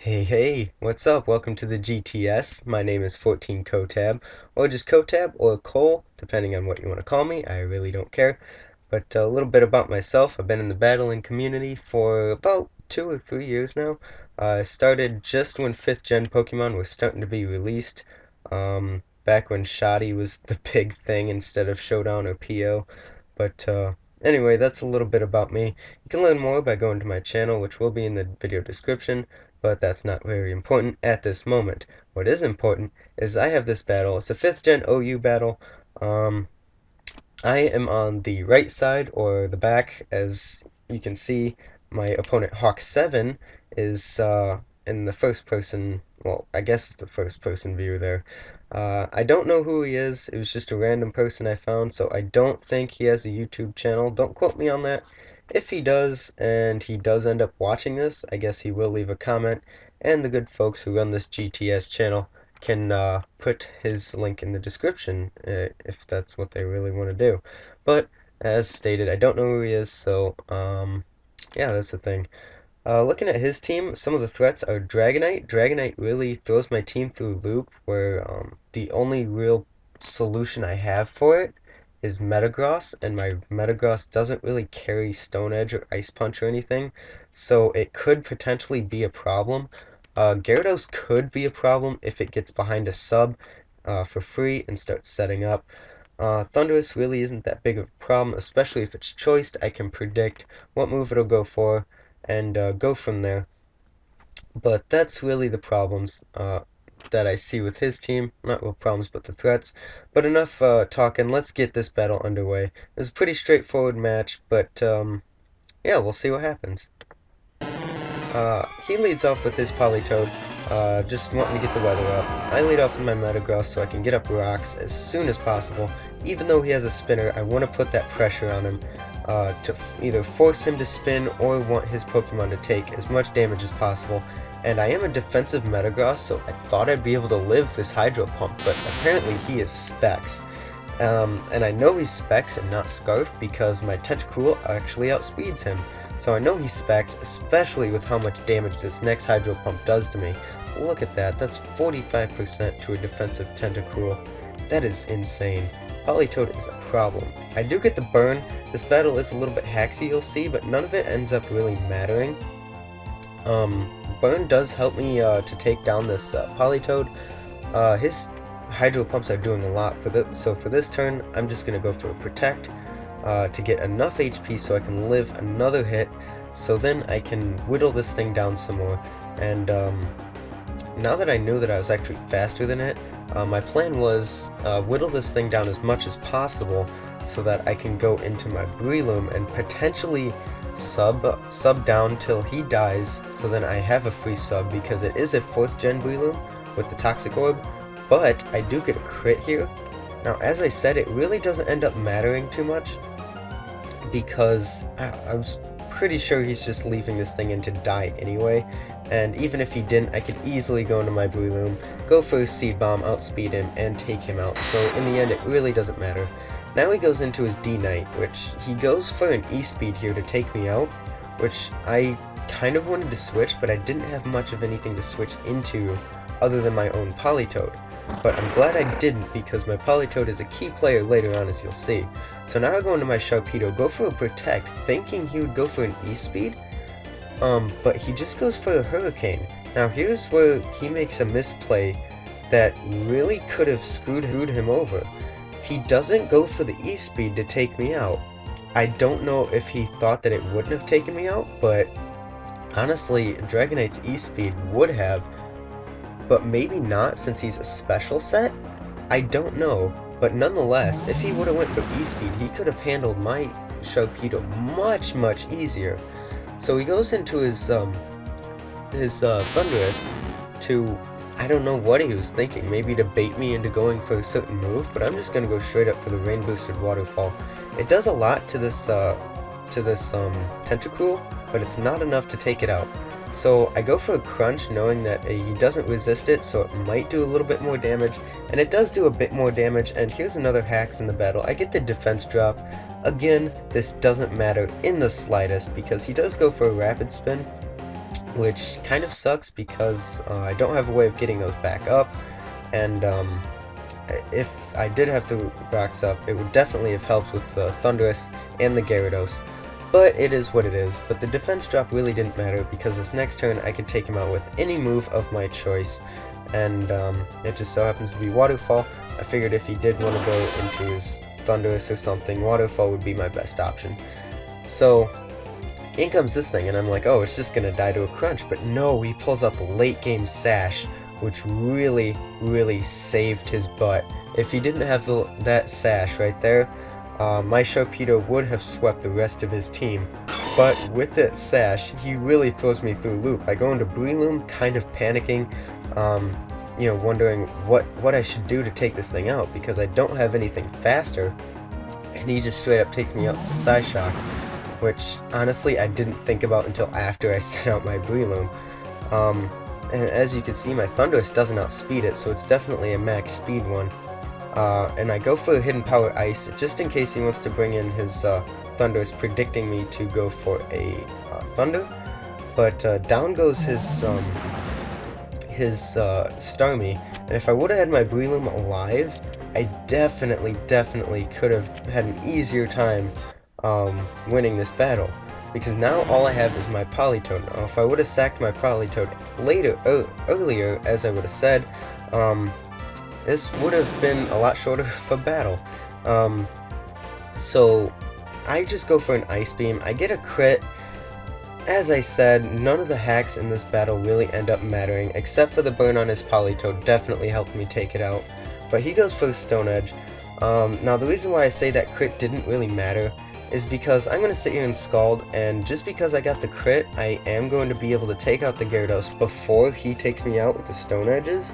Hey, what's up? Welcome to the GTS. My name is 14CoTabb, or just CoTabb, or Cole, depending on what you want to call me. I really don't care. But a little bit about myself. I've been in the battling community for about 2 or 3 years now. I started just when 5th gen Pokemon was starting to be released, back when Shoddy was the big thing instead of Showdown or PO. But anyway, that's a little bit about me. You can learn more by going to my channel, which will be in the video description, but that's not very important at this moment. What is important is I have this battle. It's a 5th gen OU battle. I am on the right side, or the back. As you can see, my opponent Hawk7 is in the first person, well, I guess it's the first person view there. I don't know who he is. It was just a random person I found, so I don't think he has a YouTube channel. Don't quote me on that. If he does, and he does end up watching this, I guess he will leave a comment, and the good folks who run this GTS channel can put his link in the description if that's what they really want to do. But as stated, I don't know who he is, so yeah, that's the thing. Looking at his team, some of the threats are Dragonite. Dragonite really throws my team through a loop where the only real solution I have for it is Metagross, and my Metagross doesn't really carry Stone Edge or Ice Punch or anything, so it could potentially be a problem. Gyarados could be a problem if it gets behind a sub for free and starts setting up. Thundurus really isn't that big of a problem, especially if it's choiced. I can predict what move it'll go for and go from there. But that's really the problems that I see with his team. Not real problems, but the threats. But enough talking. Let's get this battle underway. It was a pretty straightforward match, but yeah, we'll see what happens. He leads off with his Politoed, just wanting to get the weather up. I lead off with my Metagross so I can get up rocks as soon as possible. Even though he has a spinner, I want to put that pressure on him to either force him to spin or want his Pokemon to take as much damage as possible. And I am a defensive Metagross, so I thought I'd be able to live this Hydro Pump, but apparently he is Specs. And I know he's Specs and not Scarf because my Tentacruel actually outspeeds him. So I know he's Specs, especially with how much damage this next Hydro Pump does to me. Look at that, that's 45% to a defensive Tentacruel. That is insane. Politoed is a problem. I do get the burn. This battle is a little bit hacksy, you'll see, but none of it ends up really mattering. Burn does help me to take down this Politoed. His Hydro Pumps are doing a lot so for this turn, I'm just going to go for a Protect to get enough HP so I can live another hit, so then I can whittle this thing down some more. And now that I knew that I was actually faster than it, my plan was whittle this thing down as much as possible so that I can go into my Breloom and potentially sub down till he dies, so then I have a free sub because it is a 4th gen Breloom with the Toxic Orb, but I do get a crit here. Now, as I said, it really doesn't end up mattering too much because I was pretty sure he's just leaving this thing in to die anyway, and even if he didn't, I could easily go into my Breloom, go for a Seed Bomb, outspeed him, and take him out, so in the end it really doesn't matter. Now he goes into his D-Knight, which he goes for an E-Speed here to take me out, which I kind of wanted to switch, but I didn't have much of anything to switch into other than my own Politoed. But I'm glad I didn't because my Politoed is a key player later on, as you'll see. So now I go into my Sharpedo, go for a Protect, thinking he would go for an E-Speed, but he just goes for a Hurricane. Now here's where he makes a misplay that really could have screwed him over. He doesn't go for the E-Speed to take me out. I don't know if he thought that it wouldn't have taken me out, but honestly, Dragonite's E-Speed would have, but maybe not since he's a special set? I don't know, but nonetheless, if he would have went for E-Speed, he could have handled my Sharpedo much easier. So he goes into his Thundurus to, I don't know what he was thinking, maybe to bait me into going for a certain move, but I'm just going to go straight up for the Rain Boosted Waterfall. It does a lot to this Tentacruel, but it's not enough to take it out. So I go for a Crunch knowing that he doesn't resist it, so it might do a little bit more damage, and it does do a bit more damage. And here's another hacks in the battle. I get the defense drop. Again, this doesn't matter in the slightest because he does go for a Rapid Spin, which kind of sucks because I don't have a way of getting those back up, and if I did have the rocks up, it would definitely have helped with the Thundurus and the Gyarados, but it is what it is. But the defense drop really didn't matter because this next turn I could take him out with any move of my choice, and it just so happens to be Waterfall. I figured if he did want to go into his Thundurus or something, Waterfall would be my best option. So in comes this thing, and I'm like, oh, it's just gonna die to a crunch, but no, he pulls out the late game Sash, which really, really saved his butt. If he didn't have that Sash right there, my Sharpedo would have swept the rest of his team. But with that Sash, he really throws me through a loop. I go into Breloom, kind of panicking, wondering what I should do to take this thing out, because I don't have anything faster, and he just straight up takes me out with Psyshock, which honestly I didn't think about until after I sent out my Breloom. And as you can see, my Thundurus doesn't outspeed it, so it's definitely a max speed one. And I go for a Hidden Power Ice, just in case he wants to bring in his Thundurus, predicting me to go for a Thunder. But down goes his Starmie, and if I would have had my Breloom alive, I definitely could have had an easier time winning this battle, because now all I have is my Politoed. Now, if I would have sacked my Politoed earlier, as I would have said, this would have been a lot shorter of a battle. So I just go for an Ice Beam. I get a crit. As I said, none of the hacks in this battle really end up mattering, except for the burn on his Politoed definitely helped me take it out. But he goes for a Stone Edge. Now the reason why I say that crit didn't really matter is because I'm going to sit here and Scald, and just because I got the crit, I am going to be able to take out the Gyarados before he takes me out with the Stone Edges.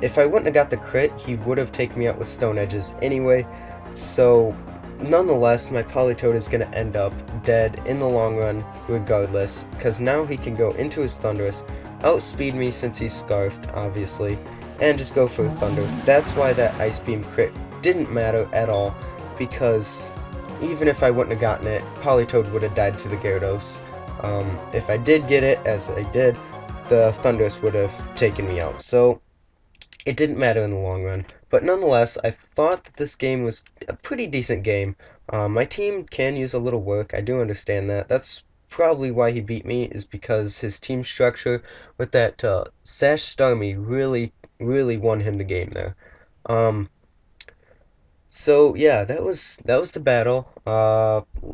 If I wouldn't have got the crit, he would have taken me out with Stone Edges anyway, so nonetheless, my Politoed is going to end up dead in the long run regardless, because now he can go into his Thundurus, outspeed me since he's Scarfed, obviously, and just go for Thundurus. That's why that Ice Beam crit didn't matter at all, because even if I wouldn't have gotten it, Politoed would have died to the Gyarados. If I did get it, as I did, the Thundurus would have taken me out. So it didn't matter in the long run. But nonetheless, I thought that this game was a pretty decent game. My team can use a little work. I do understand that. That's probably why he beat me, is because his team structure with that Sash Starmie really won him the game there. So yeah, that was the battle.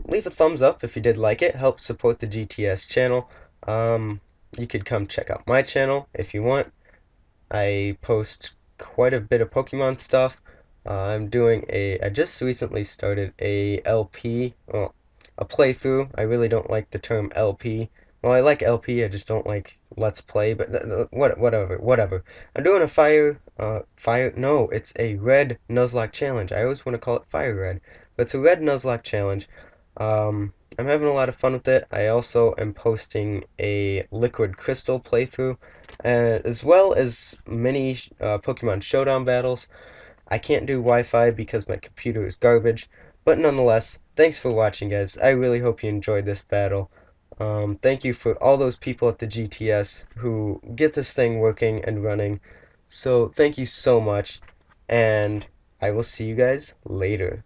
Leave a thumbs up if you did like it. Help support the GTS channel. You could come check out my channel if you want. I post quite a bit of Pokemon stuff. I just recently started a LP, well, a playthrough. I really don't like the term LP. Well, I like LP, I just don't like Let's Play, but whatever. I'm doing a no, it's a Red Nuzlocke challenge. I always want to call it Fire Red, but it's a Red Nuzlocke challenge. I'm having a lot of fun with it. I also am posting a Liquid Crystal playthrough, as well as many Pokemon Showdown battles. I can't do Wi-Fi because my computer is garbage, but nonetheless, thanks for watching, guys. I really hope you enjoyed this battle. Thank you for all those people at the GTS who get this thing working and running. So thank you so much, and I will see you guys later.